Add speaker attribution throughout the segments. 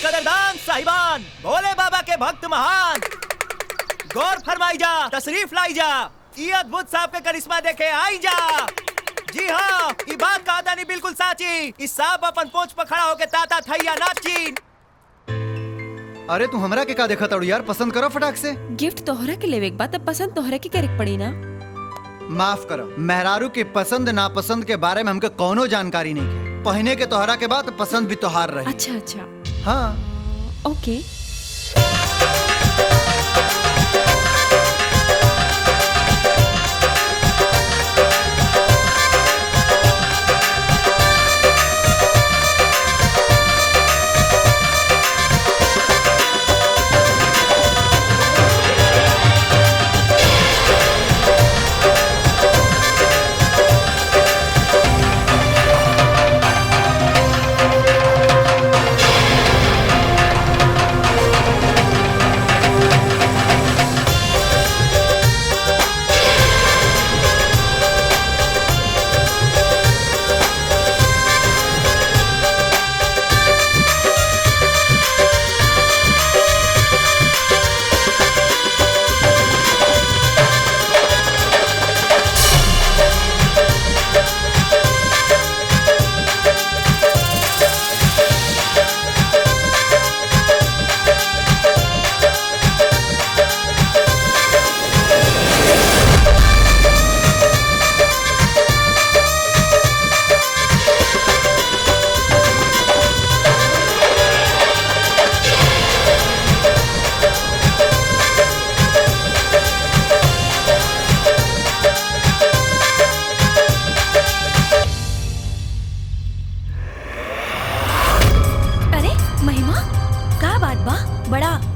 Speaker 1: कदरदान साहिबान, भोले बाबा के भक्त महान, गौर फरमाई जा, तशरीफ लाई जा, ये अद्भुत सांप के करिश्मा देखे आई जा। जी हाँ, ये बात का नहीं बिल्कुल साची। इस सांप अपन पोंछ पर खड़ा होके ताता थैया नाची।
Speaker 2: अरे तू हमरा के का देखा ताड़ू यार, पसंद करो फटाक से।
Speaker 3: गिफ्ट तोहरा के लेवे के बाद तब पसंद तोहरा के करे पड़ी ना।
Speaker 2: माफ करो, मेहरारू के पसंद नापसंद के बारे में हमके कोनो जानकारी नहीं है। पहने के तोहरा के बाद पसंद भी तोहार रही।
Speaker 3: अच्छा अच्छा,
Speaker 2: हाँ
Speaker 3: ओके।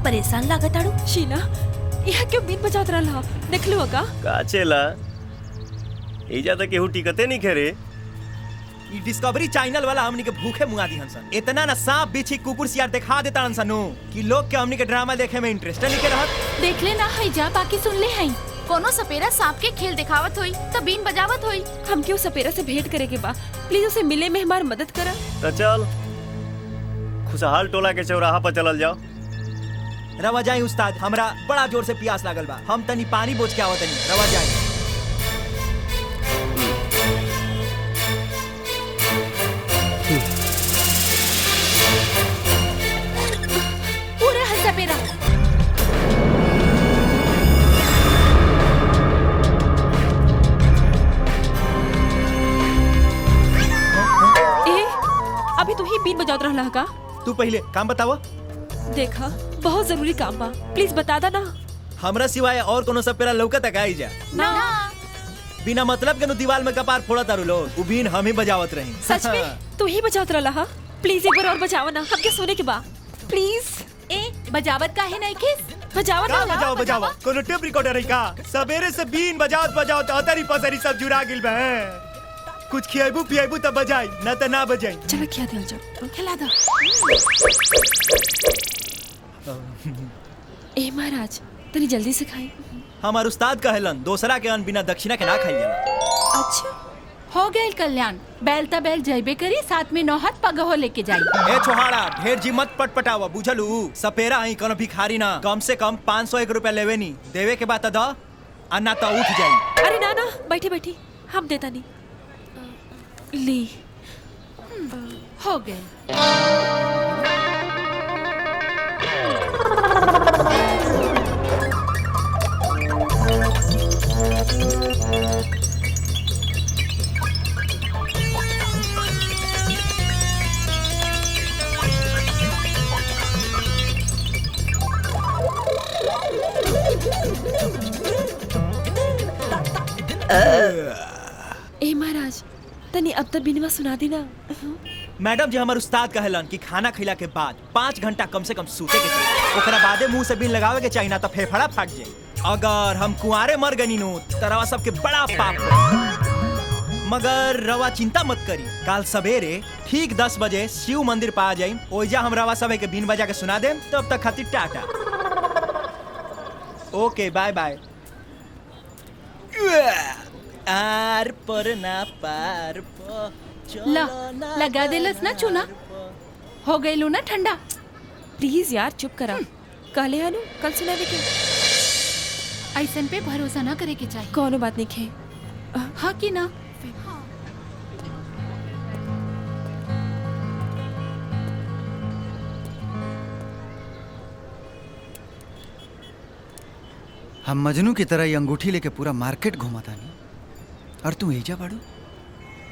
Speaker 4: परेशान लागत आड़ू।
Speaker 3: शीला, यहाँ क्यों बीन बजात रहा? देख लो का
Speaker 5: काचेला एजा तक केहू टिकते नहीं खेरे।
Speaker 1: ये डिस्कवरी चैनल वाला हमनी के भूखे मुआ दी हंसन। इतना ना सांप बिच्छी कुकुर सियार दिखा देता हंसन कि लोग के हमनी के ड्रामा देखे में इंटरेस्ट नहीं के रहत।
Speaker 4: देख ले ना है जा, बाकी सुन ले है। कोनो सपेरा सांप के खेल दिखावत होई त बीन बजावत होई।
Speaker 3: हम क्यों सपेरा से भेंट करे के बा? प्लीज उसे मिले में हमारी मदद करा।
Speaker 5: तो चल खुशहाल टोला के चौराहा पर चलल जाओ।
Speaker 1: रवा जाई उस्ताद, हमरा बड़ा जोर से प्यास लागल बा। हम तनी पानी बोझ के आवत तनी। रवा जाई।
Speaker 4: पूरे सपेरा
Speaker 3: अभी तू ही बीन बजात रहा का?
Speaker 1: तू पहले काम बतावा।
Speaker 3: देखा, बहुत जरूरी काम बा, प्लीज बता दा ना।
Speaker 1: हमरा सिवाय और कोनो सपेरा लौकत आई जा
Speaker 4: ना।
Speaker 1: बिना मतलब के नु दीवार में कपार फोड़ा तारू लोग। उ बीन हम ही बजावत रही।
Speaker 3: सच में तू ही बजात रहा? प्लीज एक बार और बजावा ना, हमके सोने के बा। प्लीज।
Speaker 4: ए बजावत काहे नहीं खिस?
Speaker 3: बजावा ना।
Speaker 1: बजाओ बजाओ, कोनो टेप रिकॉर्डर है का? सवेरे से बीन बजावत अतरी पसरी सब जुड़ा गिल बा। कुछ खियाबू पियाबू तब बजाई, ना त ना बजाई।
Speaker 3: चलो खिया दे जाओ।
Speaker 4: खिला दो।
Speaker 3: ए महाराज, तनी जल्दी से खाई।
Speaker 1: हमार उस्ताद कहलन दोसरा के अन्न बिना दक्षिणा के ना खाई जाला।
Speaker 3: अच्छा
Speaker 4: हो गए कल्याण। बैल त बैल जइबे करी, साथ में नौहत पगहो लेके जाई।
Speaker 1: ए छोहाड़ा, ढेर जी मत पटपटावा, बुझलू? सपेरा ही कोनो भिखारी ना। कम से कम 501 रुपया लेवे नी। देवे के बाद द अन्ना त उठ जाई।
Speaker 3: अरे ना ना, बैठी बैठी, हम देता नहीं। ली
Speaker 4: हो गए।
Speaker 3: ए महाराज, तनी अब तक बिनवा सुना दी ना।
Speaker 1: मैडम जी, हमार उस्ताद कहलन कि खाना खिला के बाद 5 घंटा कम से कम सूते के चाहिए। ओकरा बादे मुंह से बीन लगावे के चाहिए, ना तो फेफड़ा फट जाए। अगर हम कुंवारे मर गनी नो त रवा सबके बड़ा पाप होई। मगर रवा चिंता मत करी, काल सवेरे ठीक 10 बजे शिव मंदिर पा जाई। ओइजा हम रवा सब के बीन बजा के सुना देम। तब तक खातिर टाटा। ओके बाय बाय। आर पर ना पार पर
Speaker 4: ला लगा देलस ना चूना। हो गई लू ना ठंडा।
Speaker 3: प्लीज यार चुप करा। कहले हनु कल सुनावे के
Speaker 4: ऐसन पे भरोसा ना करे के चाहिए।
Speaker 3: कोनो बात नहीं खे।
Speaker 4: हाँ कि ना?
Speaker 2: हम मजनू की तरह ये अंगूठी लेके पूरा मार्केट घुमाता नहीं और तुम एजा बाड़ू।